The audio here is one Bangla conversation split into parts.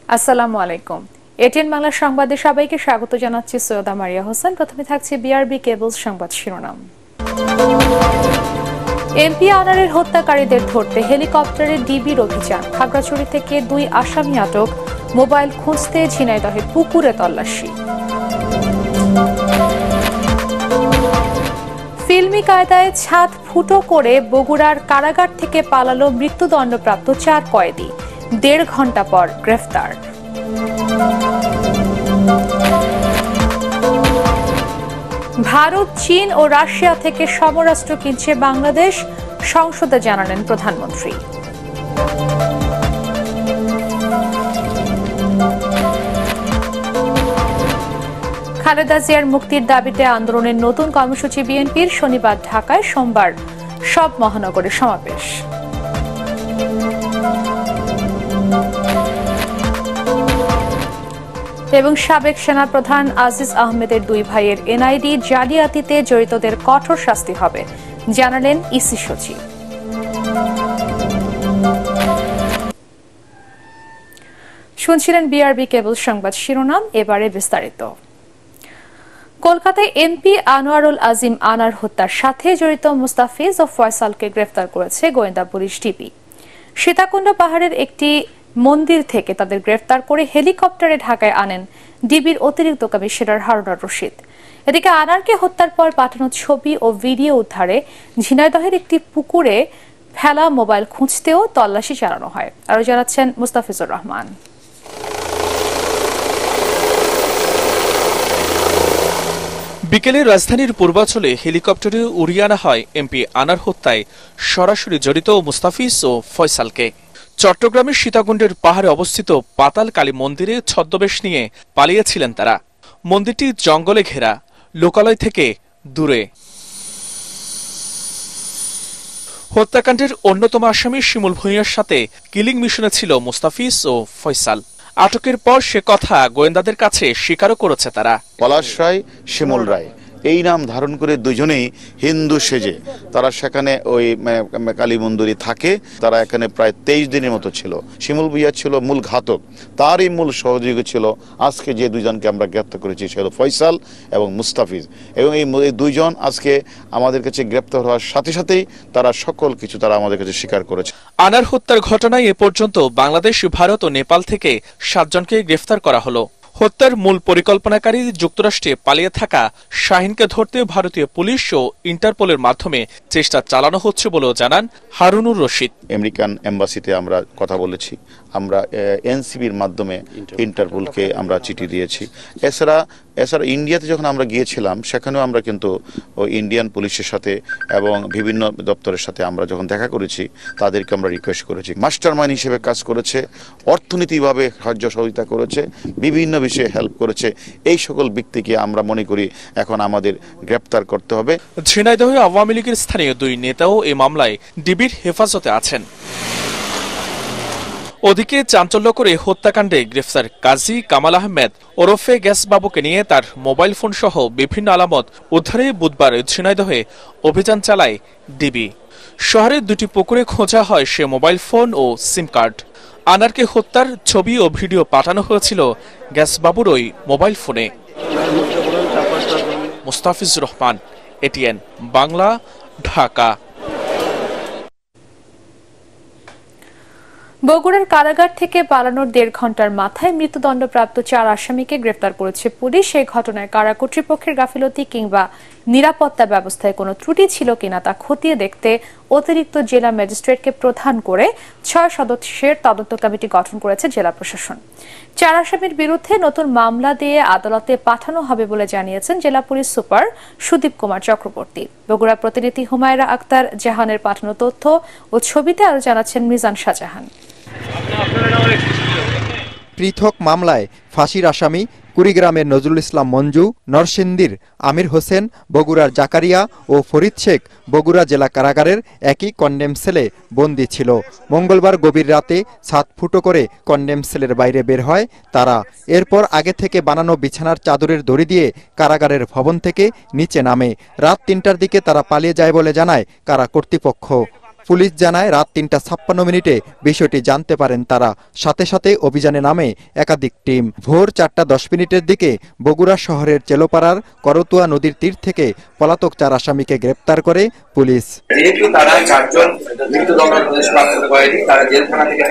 আসসালামু আলাইকুম। এটিএন বাংলা সংবাদে সবাইকে স্বাগত জানাচ্ছি সৈয়দা মারিয়া হোসেন। প্রথমে থাকছে বিআরবি কেবলস সংবাদ শিরোনাম। এমপি আনারের হত্যাকারীদের ধরতে হেলিকপ্টারে ডিবির অভিযান। খাগড়াছড়ি থেকে 2 আসামি আটক। মোবাইল খুঁজতে ঝিনাইদহের পুকুরে তল্লাশি। ফিল্মি কায়দায় ছাদ ফুটো করে বগুড়ার কারাগার থেকে পালালো মৃত্যুদণ্ডপ্রাপ্ত 4 কয়েদি। 1.5 ঘন্টা পর গ্রেফতার। ভারত, চীন ও রাশিয়া থেকে সমরাস্ত্র কিনছে বাংলাদেশ, সংসদে জানালেন প্রধানমন্ত্রী। খালেদা জিয়ার মুক্তির দাবিতে আন্দোলনের নতুন কর্মসূচি বিএনপির। শনিবার ঢাকায়, সোমবার সব মহানগরে সমাবেশ। এবং সাবেক সেনাপ্রধান আজিজ আহমেদের 2 ভাইয়ের এনআইডি জালিয়াতিতে জড়িতদের কঠোর শাস্তি হবে, জানালেন ইসি সচিব। শুনছিলেন বিআরবি কেবল সংবাদ শিরোনাম, এবারে বিস্তারিত। কলকাতায় এমপি আনোয়ারুল আজিম আনার হত্যার সাথে জড়িত মুস্তাফিজ ও ফয়সালকে গ্রেফতার করেছে গোয়েন্দা পুলিশ ডিবি। সীতাকুণ্ড পাহাড়ের একটি মন্দির থেকে তাদের গ্রেফতার করে হেলিকপ্টারে ঢাকায় আনেন ডিবির অতিরিক্ত কমিশনার হারুনুর রশিদ। এদিকে আনারকে হত্যার পর পাঠানো ছবি ও ভিডিও উদ্ধারে ঝিনাইদহের একটি পুকুরে ফেলা মোবাইল খুঁজতেও তল্লাশি চালানো হয়। আরও জানাচ্ছেন মুস্তাফিজুর রহমান। বিকেলে রাজধানীর পূর্বাঞ্চলে হেলিকপ্টারে উড়িয়ে আনা হয় এমপি আনার হত্যায় সরাসরি জড়িত মুস্তাফিজ ও ফয়সালকে। চট্টগ্রামের সীতাকুণ্ডের পাহাড়ে অবস্থিত পাতাল কালী মন্দিরে ছদ্মবেশ নিয়ে পালিয়েছিলেন তারা। মন্দিরটি জঙ্গলে ঘেরা, লোকালয় থেকে দূরে। হত্যাকাণ্ডের অন্যতম আসামি শিমুল ভূঁইয়ার সাথে কিলিং মিশনে ছিল মুস্তাফিজ ও ফয়সাল। আটকের পর সে কথা গোয়েন্দাদের কাছে স্বীকারও করেছে তারা। পলাশ রায়, শিমুল রায় এই নাম ধারণ করে দুজনেই হিন্দু সেজে তারা সেখানে ওই কালী মন্দিরে থাকে। তারা এখানে প্রায় 23 দিনের মতো ছিল। শিমুল ভূঁইয়া ছিল মূল ঘাতক, তারই মূল সহযোগী ছিল আজকে যে দুজনকে আমরা গ্রেপ্তার করেছি, সে হলো ফয়সাল এবং মুস্তাফিজ। এবং এই দুইজন আজকে আমাদের কাছে গ্রেপ্তার হওয়ার সাথে সাথেই তারা সকল কিছু তারা আমাদের কাছে স্বীকার করেছে। আনার হত্যার ঘটনায় এ পর্যন্ত বাংলাদেশ, ভারত ও নেপাল থেকে 7 জনকে গ্রেফতার করা হলো। হত্যার মূল পরিকল্পনাকারী যুক্তরাষ্ট্রে পালিয়ে থাকা শাহিনকে ধরতে ভারতীয় পুলিশ ও ইন্টারপোলের মাধ্যমে চেষ্টা চালানো হচ্ছে বলেও জানান হারুনুর রশিদ। আমেরিকান এম্বাসিতে আমরা কথা বলেছি, আমরা এনসিবির মাধ্যমে ইন্টারপোলকে আমরা চিঠি দিয়েছি। এছাড়া ইন্ডিয়াতে যখন আমরা গিয়েছিলাম সেখানেও আমরা কিন্তু ইন্ডিয়ান পুলিশের সাথে এবং বিভিন্ন দপ্তরের সাথে আমরা যখন দেখা করেছি তাদেরকে আমরা রিকোয়েস্ট করেছি। মাস্টার মাইন্ড হিসেবে কাজ করেছে, অর্থনীতিভাবে সাহায্য সহযোগিতা করেছে, বিভিন্ন বিষয়ে হেল্প করেছে। এই সকল ব্যক্তিকে আমরা মনে করি এখন আমাদের গ্রেপ্তার করতে হবে। ঝিনাইদহে আওয়ামী লীগের স্থানীয় 2 নেতাও এই মামলায় ডিবির হেফাজতে আছেন। ওদিকে চাঞ্চল্যকর এই হত্যাকাণ্ডে গ্রেফতার কাজী কামাল আহমেদ ওরফে গ্যাসবাবুকে নিয়ে তার মোবাইল ফোন সহ বিভিন্ন আলামত উদ্ধারে বুধবার ঝিনাইদহে অভিযান চালায় ডিবি। শহরের 2টি পুকুরে খোঁজা হয় সে মোবাইল ফোন ও সিম কার্ড। আনারকে হত্যার ছবি ও ভিডিও পাঠানো হয়েছিল গ্যাসবাবুর ওই মোবাইল ফোনে। মুস্তাফিজুর রহমান, এটিএন বাংলা, ঢাকা। বগুড়ার কারাগার থেকে পালানোর 1.5 ঘন্টার মাথায় মৃত্যুদণ্ডপ্রাপ্ত 4 আসামিকে গ্রেফতার করেছে পুলিশ। এই ঘটনায় কারা কর্তৃপক্ষের গাফিলতি কিংবা নিরাপত্তা ব্যবস্থায় কোনো ত্রুটি ছিল কিনা তা খতিয়ে দেখতে অতিরিক্ত জেলা ম্যাজিস্ট্রেটকে প্রধান করে 6 সদস্যের তদন্ত কমিটি গঠন করেছে জেলা প্রশাসন। 4 আসামির বিরুদ্ধে নতুন মামলা দিয়ে আদালতে পাঠানো হবে বলে জানিয়েছেন জেলা পুলিশ সুপার সুদীপ কুমার চক্রবর্তী। বগুড়া প্রতিনিধি হুমায়রা আক্তার জাহানের পাঠানো তথ্য ও ছবিতে আরো জানাচ্ছেন মিজান শাহজাহান। পৃথক মামলায় ফাঁসির আসামি কুড়িগ্রামের নজরুল ইসলাম মঞ্জু, নরসিংদীর আমির হোসেন, বগুড়ার জাকারিয়া ও ফরিদ শেখ বগুড়া জেলা কারাগারের একই কন্ডেম সেলে বন্দী ছিল। মঙ্গলবার গভীর রাতে ছাদ ফুটো করে কন্ডেম সেলের বাইরে বের হয় তারা। এরপর আগে থেকে বানানো বিছানার চাদরের দড়ি দিয়ে কারাগারের ভবন থেকে নিচে নামে। রাত 3টার দিকে তারা পালিয়ে যায় বলে জানায় কারা কর্তৃপক্ষ। পুলিশ জানায় রাত ৩:৫৬ বিষয়টি জানতে পারেন তারা। সাথে সাথে অভিযানে নামে একাধিক টিম। ভোর ৪:১০ দিকে বগুড়া শহরের চেলোপাড়ার করতুয়া নদীর তীর থেকে পলাতক ৪ আসামিকে গ্রেপ্তার করে পুলিশ। যেহেতু তারা 4 জন মৃত্যুদণ্ডাদেশ প্রাপ্ত করেনি, তারা জেলখানা থেকে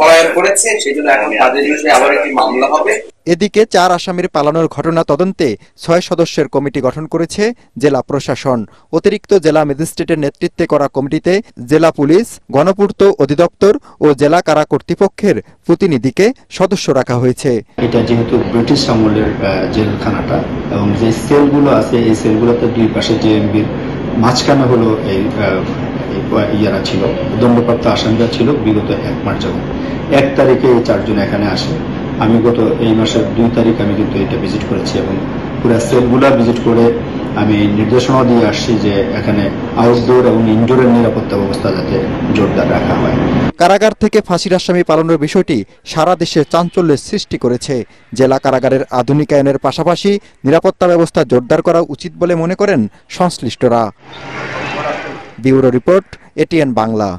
পলায়ন করেছে, সেই জন্য এখন তাদের বিরুদ্ধে আবার একটি মামলা হবে। এদিকে ৪ আসামির পালানোর ঘটনা তদন্তে ৬ সদস্যের কমিটি গঠন করেছে জেলা প্রশাসন। অতিরিক্ত জেলা ম্যাজিস্ট্রেটের নেতৃত্বে করা কমিটিতে জেলা পুলিশ, গণপূর্ত অধিদপ্তর ও জেলা কারা কর্তৃপক্ষের প্রতিনিধিকে সদস্য রাখা হয়েছে। এটা যেহেতু ব্রিটিশ আমলের জেলখানাটা এবং যে সেলগুলো আছে এই সেলগুলোতে দুই পাশে জেএমবির মাঝখানে হলো এই ইয়ারা ছিল, দণ্ডপ্রাপ্ত আসামিরা ছিল বিগত 1 মাস যাবত। 1 তারিখে এই 4 জন এখানে আসে। আমি গত এই মাসের 2 তারিখ আমি কিন্তু এটা ভিজিট করেছি এবং পুরো সেলগুলা ভিজিট করে আমি নির্দেশনা দিয়ে আসছি যে এখানে আউটডোর এবং ইনডোরের নিরাপত্তা ব্যবস্থা যাতে জোরদার রাখা হয়। কারাগার থেকে ফাঁসির আসামি পালানোর বিষয়টি সারা দেশে চাঞ্চল্যের সৃষ্টি করেছে। জেলা কারাগারের আধুনিকায়নের পাশাপাশি নিরাপত্তা ব্যবস্থা জোরদার করা উচিত বলে মনে করেন সংশ্লিষ্টরা। Bureau report, ATN Bangla.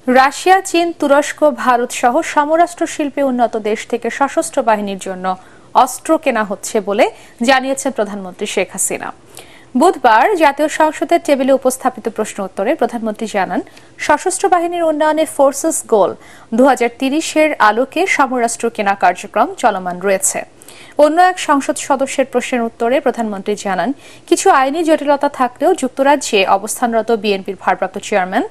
Russia, চীন, তুরস্ক, ভারত সহ সমরাষ্ট্র শিল্পে উন্নত দেশ থেকে সশস্ত্র বাহিনীর জন্য অস্ত্র কেনা হচ্ছে বলে জানিয়েছেন প্রধানমন্ত্রী শেখ হাসিনা। বুধবার জাতীয় সংসদের টেবিলে উপস্থাপিত প্রশ্ন উত্তরে প্রধানমন্ত্রী জানান, সশস্ত্র বাহিনীর উন্নয়নে ফোর্সেস গোল 2030-এর আলোকে সমরাস্ত্র কেনা কার্যক্রম চলমান রয়েছে। অন্য এক সংসদ সদস্যের প্রশ্নের উত্তরে প্রধানমন্ত্রী জানান, কিছু আইনি জটিলতা থাকলেও যুক্তরাজ্যে অবস্থানরত বিএনপির ভারপ্রাপ্ত চেয়ারম্যান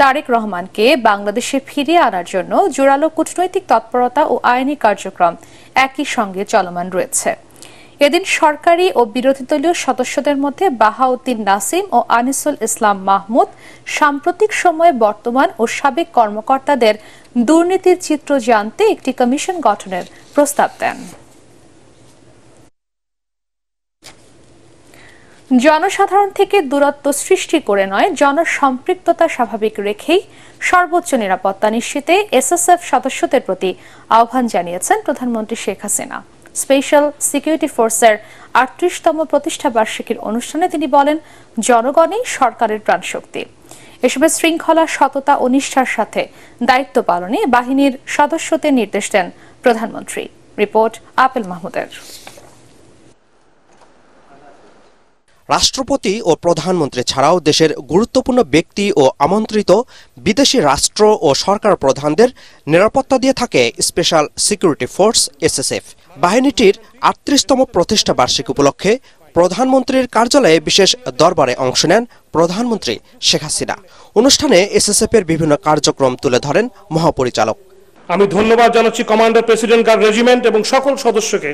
তারেক রহমানকে বাংলাদেশে ফিরিয়ে আনার জন্য জোরালো কূটনৈতিক তৎপরতা ও আইনি কার্যক্রম একই সঙ্গে চলমান রয়েছে। এদিন সরকারি ও বিরোধী দলীয় সদস্যদের মধ্যে বাহাউদ্দিন নাসিম ও আনিসুল ইসলাম মাহমুদ সাম্প্রতিক সময়ে বর্তমান ও সাবেক কর্মকর্তাদের দুর্নীতির চিত্র জানতে একটি কমিশন গঠনের প্রস্তাব দেন। জনসাধারণ থেকে দূরত্ব সৃষ্টি করে নয়, জনসম্পৃক্ততা স্বাভাবিক রেখেই সর্বোচ্চ নিরাপত্তা নিশ্চিতে এসএসএফ সদস্যদের প্রতি আহ্বান জানিয়েছেন প্রধানমন্ত্রী শেখ হাসিনা। স্পেশাল সিকিউরিটি ফোর্সের ৩৮তম প্রতিষ্ঠা বার্ষিকীর অনুষ্ঠানে তিনি বলেন, জনগণই সরকারের প্রাণশক্তি। এসবের শৃঙ্খলা, সততা ও নিষ্ঠার সাথে দায়িত্ব পালনে বাহিনীর সদস্যদের নির্দেশ দেন প্রধানমন্ত্রী। রিপোর্ট আপেল মাহমুদের। রাষ্ট্রপতি ও প্রধানমন্ত্রী ছাড়াও দেশের গুরুত্বপূর্ণ ব্যক্তি ও আমন্ত্রিত বিদেশি রাষ্ট্র ও সরকার প্রধানদের নিরাপত্তা দিয়ে থাকে স্পেশাল সিকিউরিটি ফোর্স এসএসএফ। বাহিনীটির ৩৮তম প্রতিষ্ঠা বার্ষিকী উপলক্ষে প্রধানমন্ত্রীর কার্যালয়ে বিশেষ দরবারে অংশ নেন প্রধানমন্ত্রী শেখ হাসিনা। অনুষ্ঠানে এসএসএফ এর বিভিন্ন কার্যক্রম তুলে ধরেন মহাপরিচালক। আমি ধন্যবাদ জানাচ্ছি কমান্ডার প্রেসিডেন্ট গার্ড রেজিমেন্ট এবং সকল সদস্যকে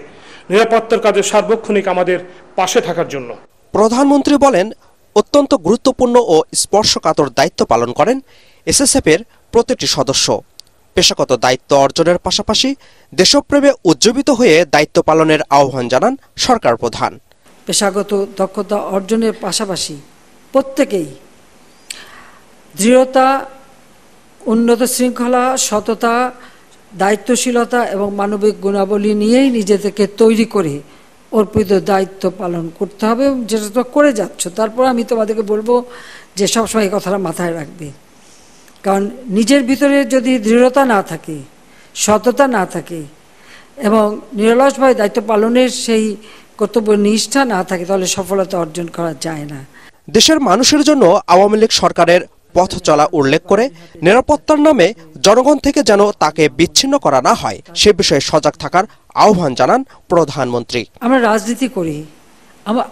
নিরাপত্তার কাজে সার্বক্ষণিক আমাদের পাশে থাকার জন্য। প্রধানমন্ত্রী বলেন, অত্যন্ত গুরুত্বপূর্ণ ও স্পর্শকাতর দায়িত্ব পালন করেন এসএসএফ এর প্রতিটি সদস্য। পেশাগত দায়িত্ব অর্জনের পাশাপাশি দেশপ্রেমে উজ্জীবিত হয়ে দায়িত্ব পালনের আহ্বান জানান সরকার প্রধান। পেশাগত দক্ষতা অর্জনের পাশাপাশি প্রত্যেকেই দৃঢ়তা, উন্নত শৃঙ্খলা, সততা, দায়িত্বশীলতা এবং মানবিক গুণাবলী নিয়েই নিজেদেরকে তৈরি করে অর্পিত দায়িত্ব পালন করতে হবে, যেটা তো করে যাচ্ছ। তারপর আমি তোমাদেরকে বলবো যে সবসময় এই কথাটা মাথায় রাখবে, কারণ নিজের ভিতরে যদি দৃঢ়তা না থাকে, সততা না থাকে এবং নিরলসভাবে দায়িত্ব পালনের সেই কর্তব্য নিষ্ঠা না থাকে, তাহলে সফলতা অর্জন করা যায় না। দেশের মানুষের জন্য আওয়ামী লীগ সরকারের পথ চলা উল্লেখ করে নিরাপত্তার নামে জনগণ থেকে যেন তাকে বিচ্ছিন্ন করা না হয় সে বিষয়ে সজাগ থাকার আহ্বান জানান প্রধানমন্ত্রী। আমরা রাজনীতি করি,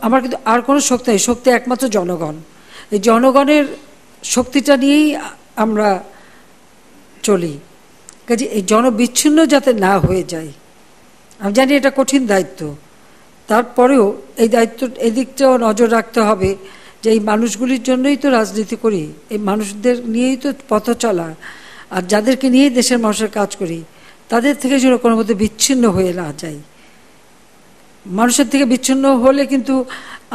আমার কিন্তু আর কোনো শক্তি নেই, শক্তি একমাত্র জনগণ। এই জনগণের শক্তিটা নিয়েই আমরা চলি। কাজে এই জনবিচ্ছিন্ন যাতে না হয়ে যায়, আমি জানি এটা কঠিন দায়িত্ব, তারপরেও এই দায়িত্ব এদিকটাও নজর রাখতে হবে যে এই মানুষগুলির জন্যই তো রাজনীতি করি, এই মানুষদের নিয়েই তো পথ চলা, আর যাদেরকে নিয়েই দেশের মানুষের কাজ করি তাদের থেকে যেন কোনো মধ্যে বিচ্ছিন্ন হয়ে না যায়। মানুষের থেকে বিচ্ছিন্ন হলে কিন্তু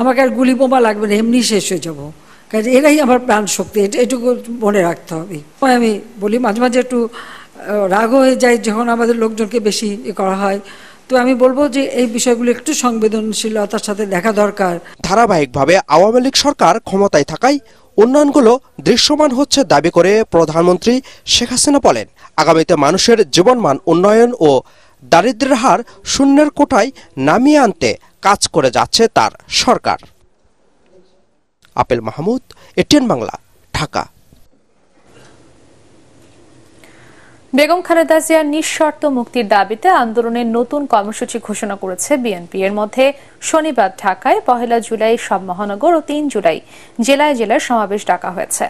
আমাকে আর গুলি বোমা লাগবে না, এমনি শেষ হয়ে যাবো। কাজে এরাই আমার প্রাণ শক্তি, এটুকু মনে রাখতে হবে। আমি বলি মাঝে মাঝে একটু রাগ হয়ে যায় যখন আমাদের লোকজনকে বেশি করা হয়, তো আমি বলবো যে এই বিষয়গুলো একটু সংবেদনশীলতার সাথে দেখা দরকার। ধারাবাহিকভাবে আওয়ামী লীগ সরকার ক্ষমতায় থাকায় উন্নয়নগুলো দৃশ্যমান হচ্ছে দাবি করে প্রধানমন্ত্রী শেখ হাসিনা বলেন, আগামীতে মানুষের জীবনমান উন্নয়ন ও দারিদ্র্যের হার শূন্যের কোটায় নামিয়ে আনতে কাজ করে যাচ্ছে তার সরকার। আপেল মাহমুদ, এটিএন বাংলা, ঢাকা। বেগম খালেদা জিয়ার নিঃশর্ত মুক্তির দাবিতে আন্দোলনের নতুন কর্মসূচি ঘোষণা করেছে বিএনপি। এর মধ্যে শনিবার ঢাকায় 1 জুলাই সব মহানগর ও 3 জুলাই জেলায় জেলায় সমাবেশ ডাকা হয়েছে।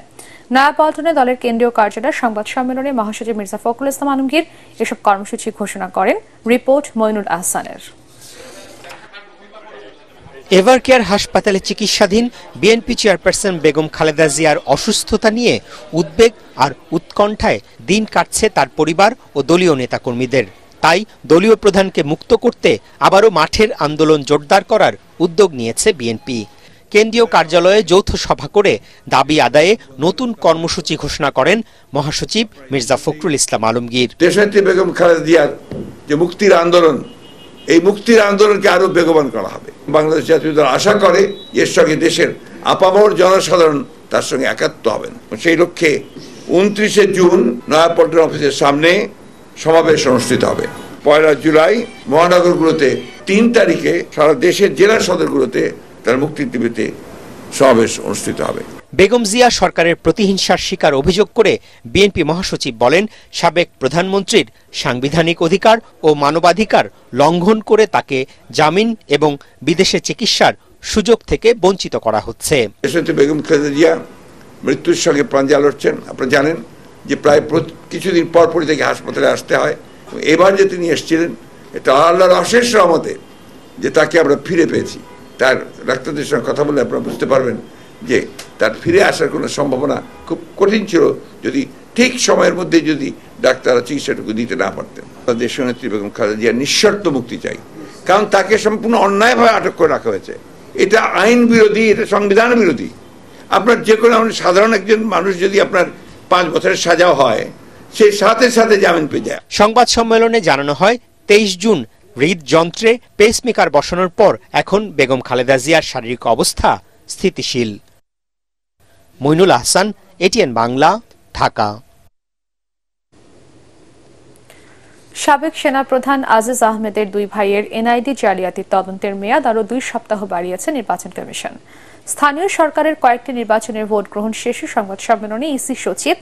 নয়াপল্টনে দলের কেন্দ্রীয় কার্যালয়ে সংবাদ সম্মেলনে মহাসচিব মির্জা ফখরুল ইসলাম আলমগীর এসব কর্মসূচি ঘোষণা করেন। রিপোর্ট মইনুল আহসানের। এভারকেয়ার হাসপাতালে চিকিৎসাধীন বিএনপি চেয়ারপারসন বেগম খালেদা জিয়ার অসুস্থতা নিয়ে উদ্বেগ আর উৎকণ্ঠায় দিন কাটছে তার পরিবার ও দলীয় নেতাকর্মীদের। তাই দলীয় প্রধানকে মুক্ত করতে আবারও মাঠের আন্দোলন জোরদার করার উদ্যোগ নিয়েছে বিএনপি। কেন্দ্রীয় কার্যালয়ে যৌথ সভা করে দাবি আদায়ে নতুন কর্মসূচি ঘোষণা করেন মহাসচিব মির্জা ফখরুল ইসলাম আলমগীর। দেশনেত্রী বেগম খালেদা জিয়ার যে মুক্তির আন্দোলন, এই মুক্তির আন্দোলনকে আরো বেগবান করা হবে। বাংলাদেশ জাতীয় দল আশা করে এর সঙ্গে দেশের আপামর জনসাধারণ তার সঙ্গে একাত্ম হবেন। সেই লক্ষ্যে 29 জুন নয়াপল্টন অফিসের সামনে সমাবেশ অনুষ্ঠিত হবে। 1 জুলাই মহানগরগুলোতে, 3 তারিখে সারা দেশের জেলা সদরগুলোতে তার মুক্তির দাবিতে সমাবেশ অনুষ্ঠিত হবে। বেগম জিয়া সরকারের প্রতিহিংসার শিকার অভিযোগ করে বিএনপি মহাসচিব বলেন, সাবেক প্রধানমন্ত্রীর সাংবিধানিক অধিকার ও মানবাধিকার লঙ্ঘন করে তাকে জামিন এবং বিদেশে চিকিৎসার সুযোগ থেকে বঞ্চিত করা হচ্ছে। দেশনেত্রী বেগম খালেদা জিয়া মৃত্যুর সঙ্গে প্রাঞ্জল লড়ছেন। আপনারা জানেন যে প্রায় কিছুদিন পরপরই থেকে হাসপাতালে আসতে হয়। এবার যে তিনি এসেছিলেন, এটা আল্লাহর অশেষ রহমতে যে তাকে আমরা ফিরে পেয়েছি। তার ডাক্তারদের সঙ্গে কথা বলে আপনারা বুঝতে পারবেন যে তার ফিরে আসার কোনো সম্ভাবনা খুব কঠিন ছিল যদি ঠিক সময়ের মধ্যে যদি ডাক্তাররা চিকিৎসাটুকু দিতে না পারতেন। দেশনেত্রী বেগম খালেদা জিয়ার নিঃশর্ত মুক্তি চাই, কারণ তাকে সম্পূর্ণ অন্যায়ভাবে আটক করে রাখা হয়েছে। এটা আইন বিরোধী, এটা সংবিধান বিরোধী। আপনার যে কোনো সাধারণ একজন মানুষ যদি আপনার 5 বছরের সাজাও হয়, সেই সাথে সাথে জামিন পেয়ে যায়। সংবাদ সম্মেলনে জানানো হয়, 23 জুন হৃদযন্ত্রে পেসমেকার বসানোর পর এখন বেগম খালেদা জিয়ার শারীরিক অবস্থা স্থিতিশীল। মইনুল আহসান, এটিএন বাংলা, ঢাকা। সাবেক সেনাপ্রধান আজিজ আহমেদের 2 ভাইয়ের এনআইডি জালিয়াতির তদন্তের মেয়াদ আরও 2 সপ্তাহ বাড়িয়েছে নির্বাচন কমিশন। স্থানীয় সরকারের কয়েকটি নির্বাচনের ভোট গ্রহণ শেষে সংবাদ সম্মেলনে ইসি সচিব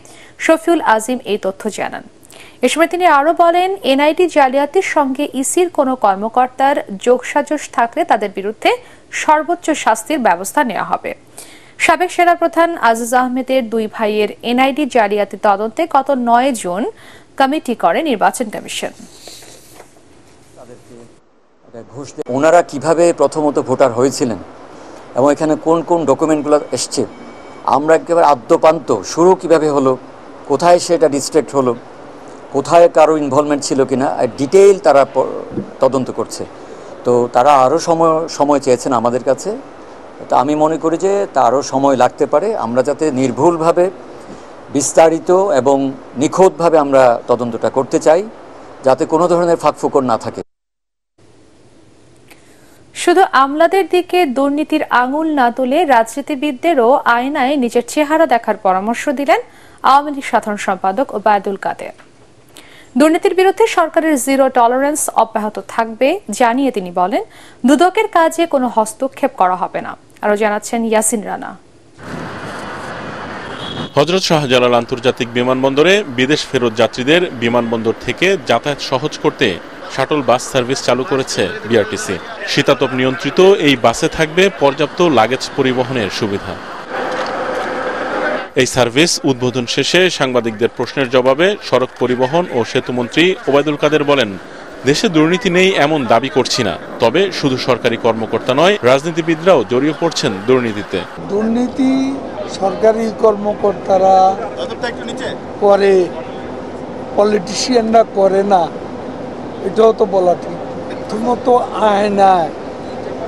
শফিউল আজিম এই তথ্য জানান। এ সময় তিনি আরও বলেন, এনআইডি জালিয়াতির সঙ্গে ইসির কোনো কর্মকর্তার যোগসাজশ থাকলে তাদের বিরুদ্ধে সর্বোচ্চ শাস্তির ব্যবস্থা নেওয়া হবে। সাবেক সেনাপ্রধান আজিজ আহমেদের 2 ভাইয়ের এনআইডি জালিয়াতি তদন্তে গত 9 জুন কমিটি করে নির্বাচন কমিশন। ওনারা কিভাবে প্রথমত ভোটার হয়েছিলেন এবং এখানে কোন কোন ডকুমেন্টগুলো এসছে, আমরা একেবারে আদ্যপান্ত শুরু কিভাবে হলো, কোথায় সেটা ডিস্ট্র্যাক্ট হলো, কোথায় কারো ইনভলভমেন্ট ছিল কিনা, ডিটেইল তারা তদন্ত করছে। তো তারা আরও সময় চেয়েছেন আমাদের কাছে। তো আমি মনে করি যে তারও সময় লাগতে পারে। আমরা যাতে নির্ভুলভাবে, বিস্তারিত এবং নিখুঁতভাবে আমরা তদন্তটা করতে চাই, যাতে কোনো ধরনের ফাঁকফোকর না থাকে। শুধু আমলাদের দিকে দুর্নীতির আঙুল না তুলে রাজনীতিবিদদেরও আয়নায় নিজের চেহারা দেখার পরামর্শ দিলেন আওয়ামী লীগ সাধারণ সম্পাদক ওবায়দুল কাদের। দুর্নীতির বিরুদ্ধে সরকারের 0 টলারেন্স অব্যাহত থাকবে জানিয়ে তিনি বলেন, দুদকের কাজে কোনো হস্তক্ষেপ করা হবে না। আরও জানাচ্ছেন ইয়াসিন রানা। হযরত শাহজালাল আন্তর্জাতিক বিমানবন্দরে বিদেশ ফেরত যাত্রীদের বিমানবন্দর থেকে যাতায়াত সহজ করতে শাটল বাস সার্ভিস চালু করেছে বিআরটিসি। শীতাতপ নিয়ন্ত্রিত এই বাসে থাকবে পর্যাপ্ত লাগেজ পরিবহনের সুবিধা। এই সার্ভিস উদ্বোধন শেষে সাংবাদিকদের প্রশ্নের জবাবে সড়ক পরিবহন ও সেতুমন্ত্রী ওবায়দুল কাদের বলেন, দেশে দুর্নীতি নেই এমন দাবি করছি না, তবে শুধু সরকারি কর্মকর্তা নয়, রাজনীতিবিদরাও জড়িয়ে পড়ছেন দুর্নীতিতে। দুর্নীতি সরকারি কর্মকর্তারা করে, পলিটিশিয়ানরা করে না, এটাও তো বলা ঠিক। প্রথমত আয়নায়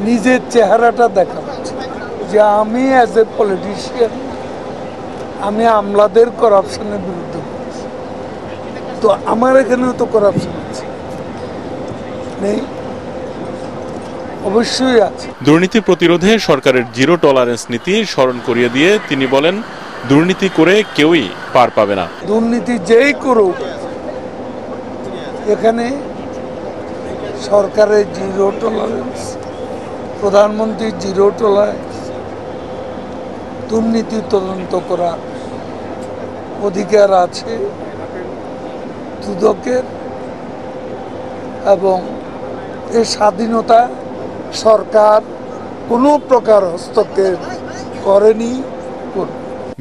নিজের চেহারাটা দেখা হচ্ছে যে আমি অ্যাজ এ পলিটিশিয়ান আমি আমলাদের করাপশনের বিরুদ্ধে বলছি, তো আমার এখানেও তো করাপশন আছে নেই। অবশ্যই আছে। দুর্নীতি প্রতিরোধে সরকারের জিরো টলারেন্স নীতি স্মরণ করিয়ে দিয়ে তিনি বলেন, দুর্নীতি করে কেউই পার পাবে না। দুর্নীতি যেই করুক, এখানে সরকারের জিরো টলারেন্স, প্রধানমন্ত্রীর জিরো টলারেন্স, দুর্নীতি তদন্ত করার অধিকার আছে দুদকের, এবং এই স্বাধীনতা সরকার কোনো প্রকার হস্তক্ষেপ করেনি।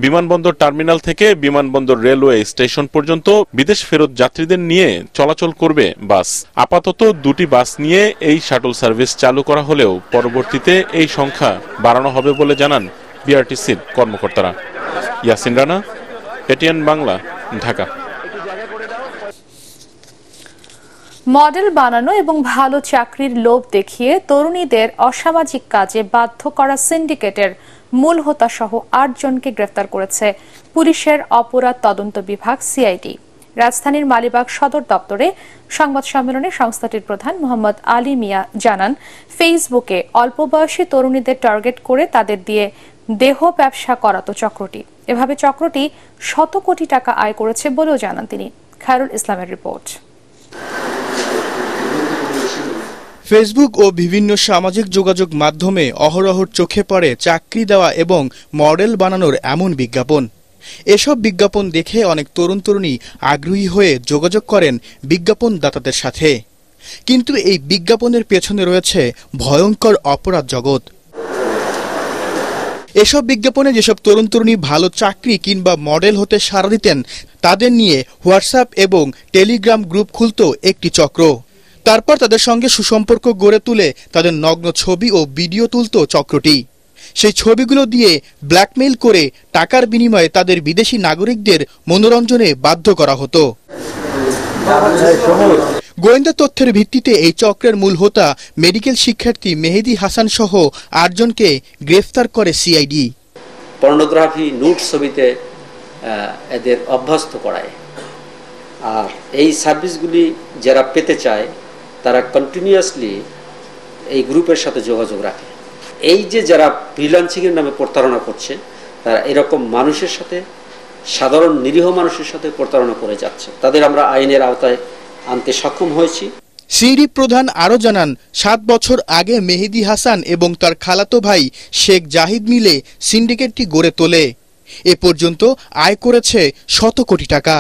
বিমানবন্দর টার্মিনাল থেকে বিমানবন্দর রেলওয়ে স্টেশন পর্যন্ত বিদেশ ফেরত যাত্রীদের নিয়ে চলাচল করবে বাস। আপাতত 2টি বাস নিয়ে এই শাটল সার্ভিস চালু করা হলেও পরবর্তীতে এই সংখ্যা বাড়ানো হবে বলে জানান বিআরটিসির কর্মকর্তারা। ইয়াসিন রানা, এটিএন বাংলা, ঢাকা। মডেল বানানো এবং ভালো চাকরির লোভ দেখিয়ে তরুণীদের অসামাজিক কাজে বাধ্য করা সিন্ডিকেটের মূল হোতা সহ 8 জনকে গ্রেফতার করেছে পুলিশের অপরাধ তদন্ত বিভাগ সিআইডি। রাজধানীর মালিবাগ সদর দপ্তরে সংবাদ সম্মেলনে সংস্থাটির প্রধান মোহাম্মদ আলী মিয়া জানান, ফেসবুকে অল্প বয়সী তরুণীদের টার্গেট করে তাদের দিয়ে দেহ ব্যবসা করাতো চক্রটি। এভাবে চক্রটি শত কোটি টাকা আয় করেছে বলেও জানান তিনি। খায়রুল ইসলামের রিপোর্ট। ফেসবুক ও বিভিন্ন সামাজিক যোগাযোগ মাধ্যমে অহরহ চোখে পড়ে চাকরি দেওয়া এবং মডেল বানানোর এমন বিজ্ঞাপন। এসব বিজ্ঞাপন দেখে অনেক তরুণ তরুণী আগ্রহী হয়ে যোগাযোগ করেন বিজ্ঞাপনদাতাদের সাথে, কিন্তু এই বিজ্ঞাপনের পেছনে রয়েছে ভয়ঙ্কর অপরাধ জগৎ। এসব বিজ্ঞাপনে যেসব তরুণ তরুণী ভালো চাকরি কিংবা মডেল হতে সাড়া দিতেন, তাদের নিয়ে হোয়াটসঅ্যাপ এবং টেলিগ্রাম গ্রুপ খুলত একটি চক্র। তারপর তাদের সঙ্গে সুসম্পর্ক গড়ে তুলে তাদের নগ্ন ছবি ও ভিডিও তুলত চক্রটি। সেই ছবিগুলো দিয়ে ব্ল্যাকমেইল করে টাকার বিনিময়ে তাদের বিদেশি নাগরিকদের মনোরঞ্জনে বাধ্য করা হতো। গোয়েন্দা তথ্যের ভিত্তিতে এই চক্রের মূল হোতা মেডিকেল শিক্ষার্থী মেহেদি হাসান সহ 8 জনকে গ্রেফতার করে সিআইডি। পর্নোগ্রাফি নুড ছবিতে এদের অভ্যস্ত করায়, আর এই সার্ভিসগুলি যারা পেতে চায় তারা কন্টিনিউয়াসলি এই গ্রুপের সাথে যোগাযোগ রাখে। এই যে যারা ফ্রিল্যান্সিংয়ের নামে প্রতারণা করছে, তারা এরকম মানুষের সাথে, সাধারণ নিরীহ মানুষের সাথে প্রতারণা করে যাচ্ছে। তাদের আমরা আইনের আওতায় আনতে সক্ষম হয়েছি। সিআইডি প্রধান আরও জানান, 7 বছর আগে মেহেদি হাসান এবং তার খালাতো ভাই শেখ জাহিদ মিলে সিন্ডিকেটটি গড়ে তোলে। এ পর্যন্ত আয় করেছে শত কোটি টাকা,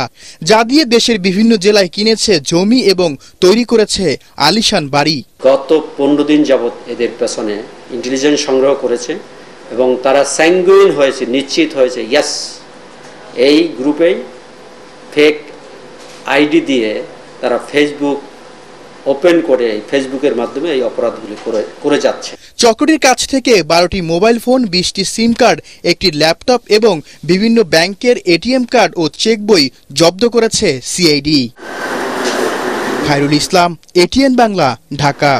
যা দিয়ে দেশের বিভিন্ন জেলায় কিনেছে জমি এবং তৈরি করেছে আলিশান বাড়ি। গত 15 দিন যাবৎ এদের পেছনে ইন্টেলিজেন্স সংগ্রহ করেছে এবং তারা স্যাঙ্গুইন হয়েছে, নিশ্চিত হয়েছে, ইয়েস, এই গ্রুপেই ফেক আইডি দিয়ে তারা ফেসবুক ওপেন করে ফেসবুকের মাধ্যমে এই অপরাধগুলি করে যাচ্ছে। চক্রটির কাছ থেকে 12টি মোবাইল ফোন, 20টি সিম কার্ড, একটি ল্যাপটপ এবং বিভিন্ন ব্যাংকের এটিএম কার্ড ও চেক বই জব্দ করেছে সিআইডি। খায়রুল ইসলাম, এটিএন বাংলা, ঢাকা।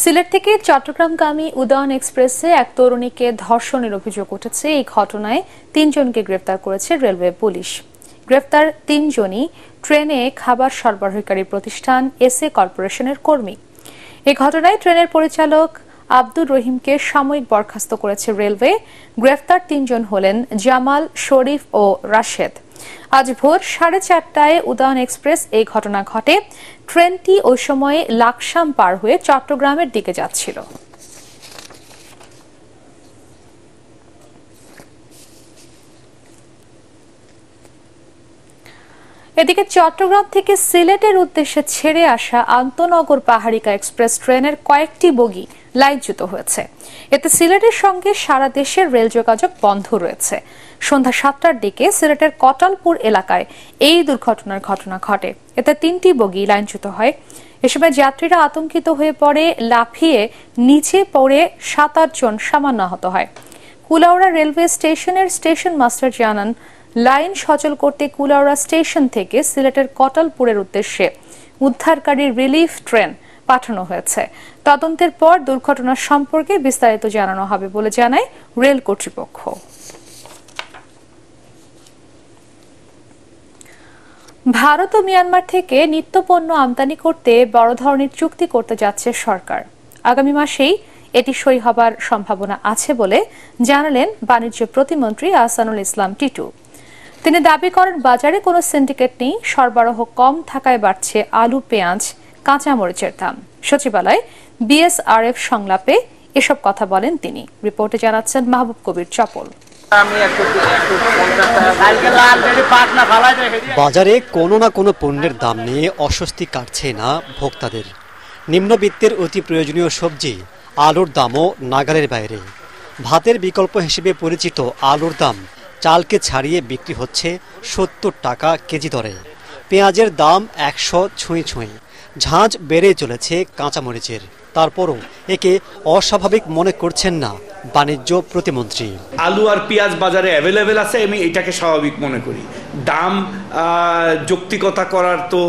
সিলেট থেকে চট্টগ্রামগামী উদয়ন এক্সপ্রেসে এক তরুণীকে ধর্ষণের অভিযোগ উঠেছে। এই ঘটনায় 3 জনকে গ্রেফতার করেছে রেলওয়ে পুলিশ। গ্রেফতার 3 জনই ট্রেনে খাবার সরবরাহকারী প্রতিষ্ঠান এসএ কর্পোরেশনের কর্মী। এই ঘটনায় ট্রেনের পরিচালক আব্দুর রহিমকে সাময়িক বরখাস্ত করেছে রেলওয়ে। গ্রেফতার 3 জন হলেন জামাল, শরীফ ও রাশেদ। আজ ভোর 4:30টায় উদয়ন এক্সপ্রেস এই ঘটনা ঘটে। ট্রেনটি ওই সময়ে লাকসাম পার হয়ে চট্টগ্রামের দিকে যাচ্ছিল। এদিকে চট্টগ্রাম থেকে সিলেটের উদ্দেশ্যে ছেড়ে আসা আন্তনগর পাহাড়িকা এক্সপ্রেস ট্রেনের কয়েকটি বগি লাইনচ্যুত হয়েছে। এতে সিলেটের সঙ্গে সারা দেশের রেল যোগাযোগ বন্ধ রয়েছে। সন্ধ্যা 7টার দিকে সিলেটের কটালপুর এলাকায় এই দুর্ঘটনার ঘটনা ঘটে। এতে 3টি বগি লাইনচ্যুত হয়। এ সময় যাত্রীরা আতঙ্কিত হয়ে পড়ে লাফিয়ে নিচে পড়ে 7-8 জন সামান্য আহত হয়। কুলাউড়া রেলওয়ে স্টেশনের স্টেশন মাস্টার জানান, লাইন সচল করতে কুলাউড়া স্টেশন থেকে সিলেটের কটালপুরের উদ্দেশ্যে উদ্ধারকারী রিলিফ ট্রেন পাঠানো হয়েছে। তদন্তের পর দুর্ঘটনা সম্পর্কে বিস্তারিত জানানো হবে বলে জানায় রেল কর্তৃপক্ষ। ভারত ও মিয়ানমার থেকে নিত্যপণ্য আমদানি করতে বড় ধরনের চুক্তি করতে যাচ্ছে সরকার। আগামী মাসেই এটি সই হবার সম্ভাবনা আছে বলে জানালেন বাণিজ্য প্রতিমন্ত্রী আহসানুল ইসলাম টিটু। তিনি দাবি করেন বাজারে কোনো সিন্ডিকেট নেই, সরবরাহ কম থাকায় বাড়ছে আলু, পেঁয়াজ, কাঁচামরিচের দাম। সচিবালয় বিএসআরএফ সংলাপে এসব কথা বলেন তিনি। রিপোর্টে জানাচ্ছেন মাহবুব কবির চপল। বাজারে কোনো না কোনো পণ্যের দাম নিয়ে অস্বস্তি কাটছে না ভোক্তাদের। নিম্নবিত্তের অতি প্রয়োজনীয় সবজি আলুর দামও নাগালের বাইরে। ভাতের বিকল্প হিসেবে পরিচিত আলুর দাম চালকে ছাড়িয়ে বিক্রি হচ্ছে ৭০ টাকা কেজি দরে। পেঁয়াজের দাম ১০০ ছুঁই। ঝাঁঝ বেড়ে চলেছে কাঁচামরিচের। তারপরও একে অস্বাভাবিক মনে করছেন না বাণিজ্য প্রতিমন্ত্রী। আলু আর পেঁয়াজ বাজারে অ্যাভেলেবেল আছে, আমি এটাকে স্বাভাবিক মনে করি। দাম যৌক্তিকতা করার তো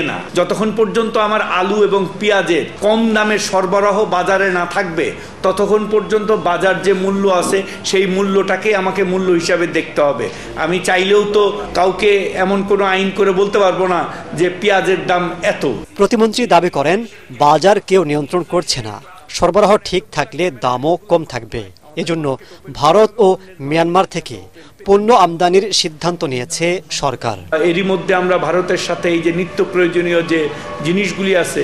না। যতক্ষণ পর্যন্ত আমার আলু এবং পেঁয়াজের কম দামের সরবরাহ বাজারে না থাকবে ততক্ষণ পর্যন্ত বাজার যে মূল্য আছে সেই মূল্যটাকে আমাকে মূল্য হিসাবে দেখতে হবে। আমি চাইলেও তো কাউকে এমন কোনো আইন করে বলতে পারবো না যে পেঁয়াজের দাম এত। প্রতিমন্ত্রী দাবি করেন বাজার কেউ নিয়ন্ত্রণ করছে না, সরবরাহ ঠিক থাকলে দামও কম থাকবে। এজন্য ভারত ও মিয়ানমার থেকে পণ্য আমদানির সিদ্ধান্ত নিয়েছে সরকার। এরই মধ্যে আমরা ভারতের সাথে এই যে নিত্য প্রয়োজনীয় যে জিনিসগুলি আছে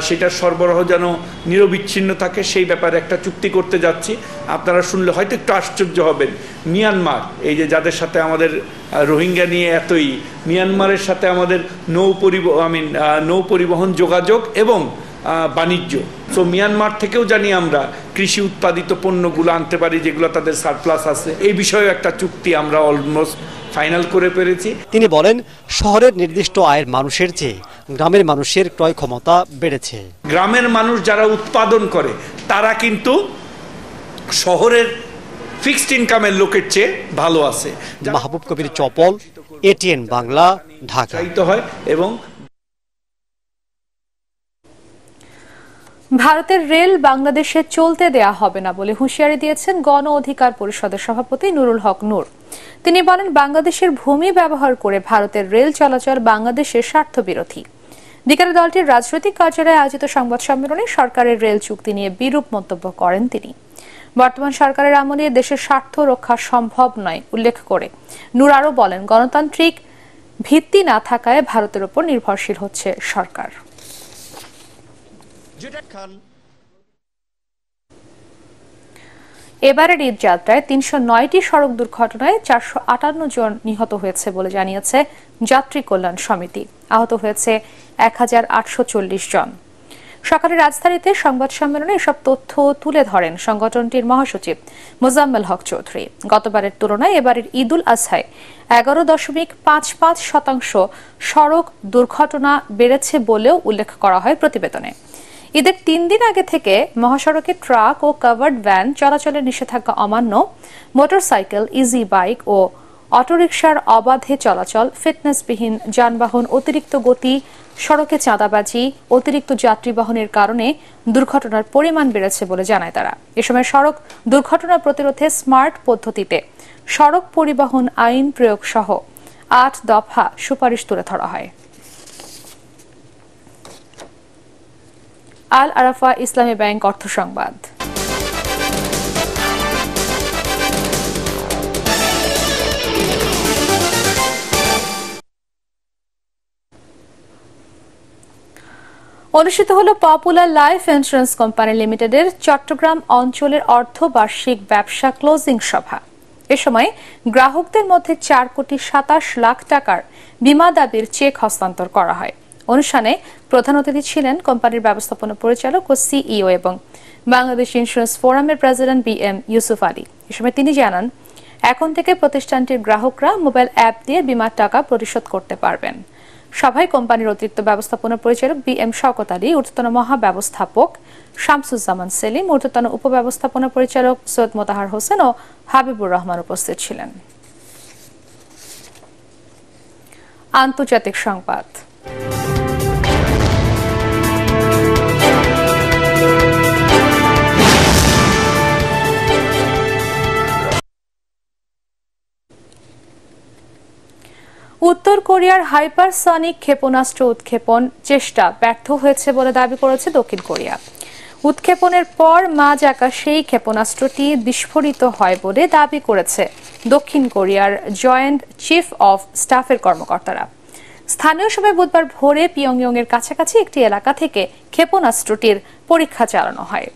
সেটার সরবরাহ যেন নিরবিচ্ছিন্ন থাকে সেই ব্যাপারে একটা চুক্তি করতে যাচ্ছি। আপনারা শুনলে হয়তো একটু আশ্চর্য হবেন, মিয়ানমার এই যে যাদের সাথে আমাদের রোহিঙ্গা নিয়ে এতই, মিয়ানমারের সাথে আমাদের নৌ পরিবহন যোগাযোগ এবং বাণিজ্য। তো মিয়ানমার থেকেও জানি আমরা কৃষি উৎপাদিত পণ্যগুলো আনতে পারি যেগুলো তাদের সারপ্লাস আছে। এই বিষয়ে একটা চুক্তি আমরা অলমোস্ট ফাইনাল করে পেরেছি। তিনি বলেন শহরের নির্দিষ্ট আয়ের মানুষের চেয়ে গ্রামের মানুষের ক্রয় ক্ষমতা বেড়েছে। গ্রামের মানুষ যারা উৎপাদন করে তারা কিন্তু শহরের ফিক্সড ইনকামের লোকের চেয়ে ভালো আছে। মাহবুব কবির চপল, এটিএন বাংলা, ঢাকা। হয় এবং ভারতের রেল বাংলাদেশে চলতে দেয়া হবে না বলে হুঁশিয়ারি দিয়েছেন গণ অধিকার পরিষদের সভাপতি নুরুল হক নূর। তিনি বলেন বাংলাদেশের ভূমি ব্যবহার করে ভারতের রেল চলাচল বাংলাদেশের স্বার্থ বিরোধী। বিকেলে দলটির রাজনৈতিক কার্যালয়ে আয়োজিত সংবাদ সম্মেলনে সরকারের রেল চুক্তি নিয়ে বিরূপ মন্তব্য করেন তিনি। বর্তমান সরকারের আমলে দেশের স্বার্থ রক্ষা সম্ভব নয় উল্লেখ করে নূর আরও বলেন গণতান্ত্রিক ভিত্তি না থাকায় ভারতের উপর নির্ভরশীল হচ্ছে সরকার। এবারের ঈদ যাত্রায় ৩০৯টি সড়ক দুর্ঘটনায় ৪৫৮ জন নিহত হয়েছে বলে জানিয়েছে যাত্রী কল্যাণ সমিতি। আহত হয়েছে ১,৮৪০ জন। সকালে রাজধানীতে সংবাদ সম্মেলনে এসব তথ্য তুলে ধরেন সংগঠনটির মহাসচিব মোজাম্মেল হক চৌধুরী। গতবারের তুলনায় এবারের ঈদুল আজহায় ১১.৫৫% সড়ক দুর্ঘটনা বেড়েছে বলেও উল্লেখ করা হয় প্রতিবেদনে। ঈদের ৩ দিন আগে থেকে মহাসড়কে ট্রাক ও কাভার্ড ভ্যান চলাচলের নিষেধাজ্ঞা অমান্য, মোটরসাইকেল, ইজি বাইক ও অটোরিকশার অবাধে চলাচল, ফিটনেসবিহীন যানবাহন, অতিরিক্ত গতি, সড়কে চাঁদাবাজি, অতিরিক্ত যাত্রী বহনের কারণে দুর্ঘটনার পরিমাণ বেড়েছে বলে জানায় তারা। এ সময় সড়ক দুর্ঘটনা প্রতিরোধে স্মার্ট পদ্ধতিতে সড়ক পরিবহন আইন প্রয়োগ সহ ৮ দফা সুপারিশ তুলে ধরা হয়। আল আরাফা ইসলামী ব্যাংক অর্থ সংবাদ। অনুষ্ঠিত হল পপুলার লাইফ ইন্স্যুরেন্স কোম্পানি লিমিটেডের চট্টগ্রাম অঞ্চলের অর্ধবার্ষিক ব্যবসা ক্লোজিং সভা। এ সময় গ্রাহকদের মধ্যে ৪,২৭,০০,০০০ টাকার বীমা দাবির চেক হস্তান্তর করা হয়। অনুষ্ঠানে প্রধান অতিথি ছিলেন কোম্পানির ব্যবস্থাপনা পরিচালক ও সিইও এবং বাংলাদেশ ইন্স্যুরেন্স ফোরামের প্রেসিডেন্ট বিএম ইউসুফ আলী। এ সময় তিনি জানান, এখন থেকে প্রতিষ্ঠানটির গ্রাহকরা মোবাইল অ্যাপ দিয়ে বীমার টাকা পরিশোধ করতে পারবেন। সভায় কোম্পানির অতিরিক্ত ব্যবস্থাপনা পরিচালক বিএম শওকত আলী, ঊর্ধ্বতন মহাব্যবস্থাপক শামসুজ্জামান সেলিম, ঊর্ধ্বতন উপব্যবস্থাপনা পরিচালক সৈয়দ মোতাহার হোসেন ও হাবিবুর রহমান উপস্থিত ছিলেন। আন্তর্জাতিক সংবাদ। উত্তর কোরিয়ার হাইপারসনিক ক্ষেপণাস্ত্র উৎক্ষেপণ চেষ্টা ব্যর্থ হয়েছে বলে দাবি করেছে দক্ষিণ কোরিয়া। উৎক্ষেপণের পর মাঝ আকাশেই ক্ষেপণাস্ত্রটি বিস্ফোরিত হয় বলে দাবি করেছে দক্ষিণ কোরিয়ার জয়েন্ট চিফ অফ স্টাফের কর্মকর্তারা। স্থানীয় সময় বুধবার ভোরে পিয়ংইয়ং এর কাছাকাছি একটি এলাকা থেকে ক্ষেপণাস্ত্রটির পরীক্ষা চালানো হয়।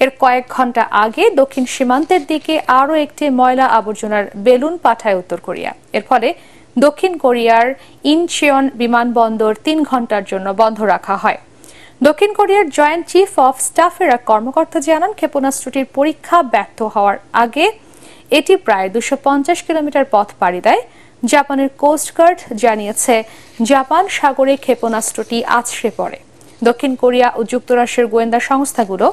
এর কয়েক ঘন্টা আগে দক্ষিণ সীমান্তের দিকে আরও একটি ময়লা আবর্জনার বেলুন পাঠায় উত্তর কোরিয়া। এর ফলে দক্ষিণ কোরিয়ার ইনচিয়ন বিমানবন্দর ৩ ঘন্টার জন্য বন্ধ রাখা হয়। দক্ষিণ কোরিয়ার জয়েন্ট চিফ অফ স্টাফের এক কর্মকর্তা জানান, ক্ষেপণাস্ত্রটির পরীক্ষা ব্যর্থ হওয়ার আগে এটি প্রায় 250 কিলোমিটার পথ পাড়ি দেয়। জাপানের কোস্টগার্ড জানিয়েছে, জাপান সাগরে ক্ষেপণাস্ত্রটি আছড়ে পড়ে। দক্ষিণ কোরিয়া ও যুক্তরাষ্ট্রের গোয়েন্দা সংস্থাগুলো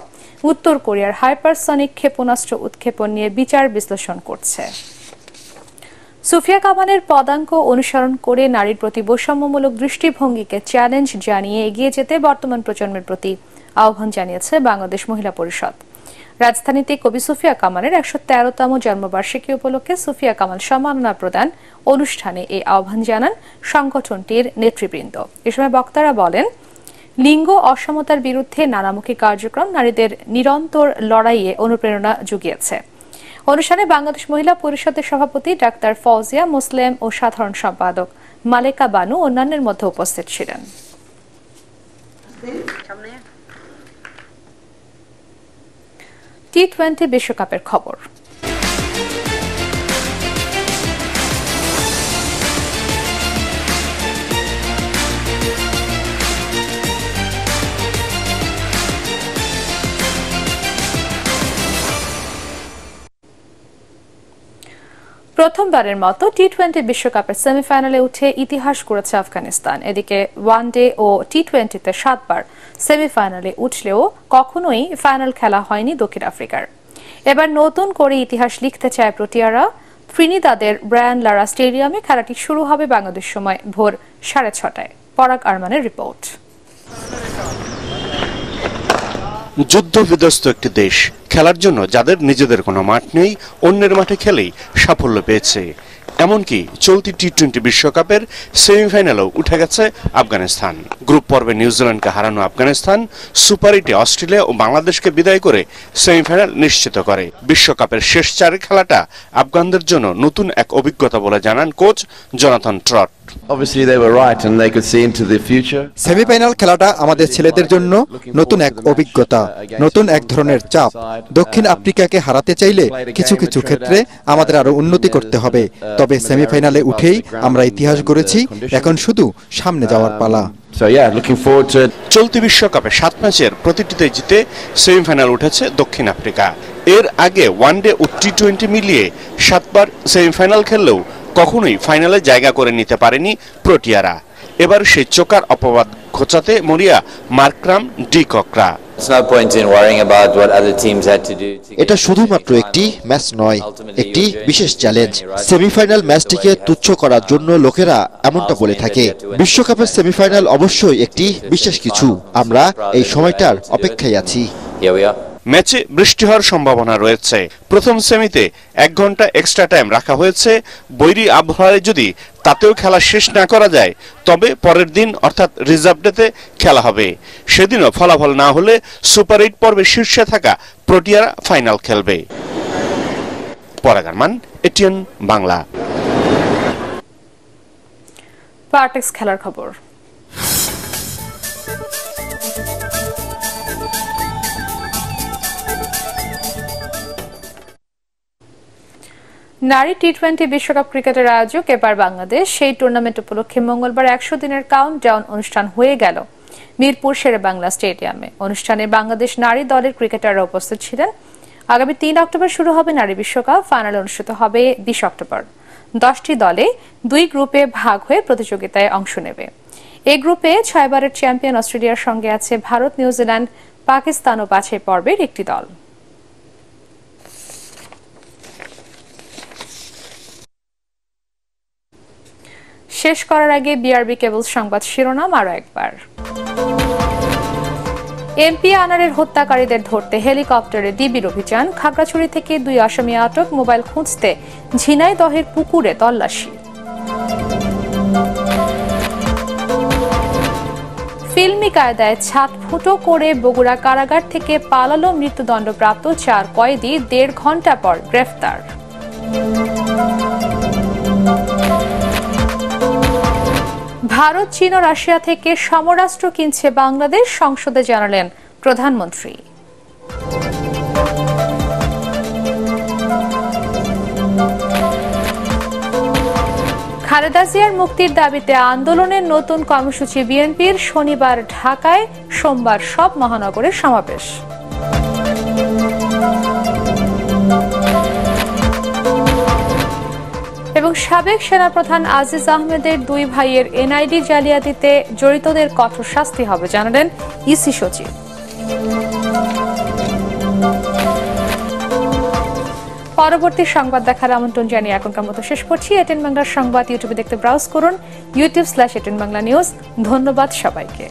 উত্তর কোরিয়ার হাইপারসনিক ক্ষেপণাস্ত্র উৎক্ষেপণ নিয়ে বিচার বিশ্লেষণ করছে। সুফিয়া কামালের পদাঙ্ক অনুসরণ করে নারীর প্রতি বৈষম্যমূলক দৃষ্টিভঙ্গিকে চ্যালেঞ্জ জানিয়ে এগিয়ে যেতে বর্তমান প্রজন্মের প্রতি আহ্বান জানিয়েছে বাংলাদেশ মহিলা পরিষদ। রাজধানীতে কবি সুফিয়া কামালের 113তম জন্মবার্ষিকী উপলক্ষে সুফিয়া কামাল সম্মাননা প্রদান অনুষ্ঠানে এই আহ্বান জানান সংগঠনটির নেতৃবৃন্দ। এ সময় বক্তারা বলেন, লিঙ্গ অসমতার বিরুদ্ধে নানামুখী কার্যক্রম নারীদের নিরন্তর লড়াইয়ে অনুপ্রেরণা জুগিয়েছে। অনুষ্ঠানে বাংলাদেশ মহিলা পরিষদের সভাপতি ডাক্তার ফৌজিয়া মুসলিম ও সাধারণ সম্পাদক মালেকা বানু অন্যান্যের মধ্যে উপস্থিত ছিলেন। টি-20 বিশ্বকাপের খবর। প্রথমবারের মতো টি-20 বিশ্বকাপের সেমিফাইনালে উঠে ইতিহাস গড়েছে আফগানিস্তান। এদিকে ওয়ানডে ও টি-20তে 7 বার সেমিফাইনালে উঠলেও কখনোই ফাইনাল খেলা হয়নি দক্ষিণ আফ্রিকার। এবার নতুন করে ইতিহাস লিখতে চায় প্রোটিয়ারা। ত্রিনিদাদের ব্রায়ান লারা স্টেডিয়ামে খেলাটি শুরু হবে বাংলাদেশ সময় ভোর 6:30টায়। পরাগ আরমানের রিপোর্ট। যুদ্ধ বিধ্বস্ত একটি দেশ, খেলার জন্য যাদের নিজেদের কোনো মাঠ নেই, অন্যের মাঠে খেলেই সাফল্য পেয়েছে। এমনকি চলতি টি-20 বিশ্বকাপের সেমিফাইনালেও উঠে গেছে আফগানিস্তান। গ্রুপ পর্বে নিউজিল্যান্ডকে হারানো আফগানিস্তান সুপার 8-এ অস্ট্রেলিয়া ও বাংলাদেশকে বিদায় করে সেমিফাইনাল নিশ্চিত করে। বিশ্বকাপের শেষ 4 খেলাটা আফগানদের জন্য নতুন এক অভিজ্ঞতা বলে জানান কোচ জোনাথন ট্রট। সেমিফাইনাল খেলাটা আমাদের ছেলেদের জন্য নতুন এক অভিজ্ঞতা, নতুন এক ধরনের চাপ। দক্ষিণ আফ্রিকাকে হারাতে চাইলে কিছু কিছু ক্ষেত্রে আমাদের আরো উন্নতি করতে হবে। তবে সেমিফাইনালে উঠেই আমরা ইতিহাস গড়েছি, এখন শুধু সামনে যাওয়ার পালা। চলতি বিশ্বকাপে 7 ম্যাচের প্রতিটিতে জিতে সেমিফাইনাল উঠেছে দক্ষিণ আফ্রিকা। এর আগে ওয়ানডে ও টি-20 মিলিয়ে 7 বার সেমিফাইনাল খেললেও কখনোই ফাইনালে জায়গা করে নিতে পারেনি প্রোটিয়ারা। এবার সেই চোকার অপবাদ ঘোচাতে মরিয়া মার্করাম ডি ককরা। এটা শুধুমাত্র একটি ম্যাচ নয়, একটি বিশেষ চ্যালেঞ্জ। সেমিফাইনাল ম্যাচটিকে তুচ্ছ করার জন্য লোকেরা এমনটা বলে থাকে। বিশ্বকাপের সেমিফাইনাল অবশ্যই একটি বিশেষ কিছু। আমরা এই সময়টার অপেক্ষায় আছি। ম্যাচে বৃষ্টি হওয়ার সম্ভাবনা রয়েছে। প্রথম সেমিতে 1 ঘন্টা এক্সট্রা টাইম রাখা হয়েছে। বৈরী আবহাওয়ায় যদি তাতেও খেলা শেষ না করা যায়, তবে পরের দিন অর্থাৎ রিজার্ভ ডেতে খেলা হবে। সেদিনও ফলাফল না হলে সুপার 8 পর্বে শীর্ষে থাকা প্রোটিয়ারা ফাইনাল খেলবে। পরাগ আরমান, এটিএন বাংলা। পার্টেক্স খেলার খবর। নারী টি-20 বিশ্বকাপ ক্রিকেটের আয়োজক এবার বাংলাদেশ। সেই টুর্নামেন্ট উপলক্ষে মঙ্গলবার 100 দিনের কাউন্টডাউন অনুষ্ঠান হয়ে গেল মিরপুর শেরেবাংলা স্টেডিয়ামে। অনুষ্ঠানে বাংলাদেশ নারী দলের ক্রিকেটাররা উপস্থিত ছিলেন। আগামী 3 অক্টোবর শুরু হবে নারী বিশ্বকাপ। ফাইনাল অনুষ্ঠিত হবে 20 অক্টোবর। 10টি দলে 2 গ্রুপে ভাগ হয়ে প্রতিযোগিতায় অংশ নেবে। এই গ্রুপে 6 বারের চ্যাম্পিয়ন অস্ট্রেলিয়ার সঙ্গে আছে ভারত, নিউজিল্যান্ড, পাকিস্তান ও বাছাই পর্বের একটি দল। শেষ করার আগে বিআরবি কেবলস সংবাদ শিরোনাম আরো একবার। এমপি আনারের হত্যাকারীদের ধরতে হেলিকপ্টারে ডিবির অভিযান। খাগড়াছড়ি থেকে 2 আসামি আটক। মোবাইল খুঁজতে ঝিনাইদহের পুকুরে তল্লাশি। ফিল্মি কায়দায় ছাটফুটো করে বগুড়া কারাগার থেকে পালালো মৃত্যুদণ্ডপ্রাপ্ত 4 কয়েদি, 1.5 ঘন্টা পর গ্রেফতার। ভারত, চীন ও রাশিয়া থেকে সমরাস্ত্র কিনছে বাংলাদেশ, সংসদে জানালেন প্রধানমন্ত্রী। খালেদা জিয়ার মুক্তির দাবিতে আন্দোলনের নতুন কর্মসূচি বিএনপির, শনিবার ঢাকায়, সোমবার সব মহানগরের সমাবেশ। এবং সাবেক সেনাপ্রধান আজিজ আহমেদের 2 ভাইয়ের এনআইডি জালিয়াতিতে জড়িতদের কঠোর শাস্তি হবে, জানালেন ইসি সচিব। পরবর্তী সংবাদ দেখার আমন্ত্রণ জানিয়ে এখনকার মতো শেষ করছি। এটিএন বাংলার সংবাদ ইউটিউবে দেখতে ব্রাউজ করুন, youtube/এটিএন বাংলা নিউজ। ধন্যবাদ সবাইকে।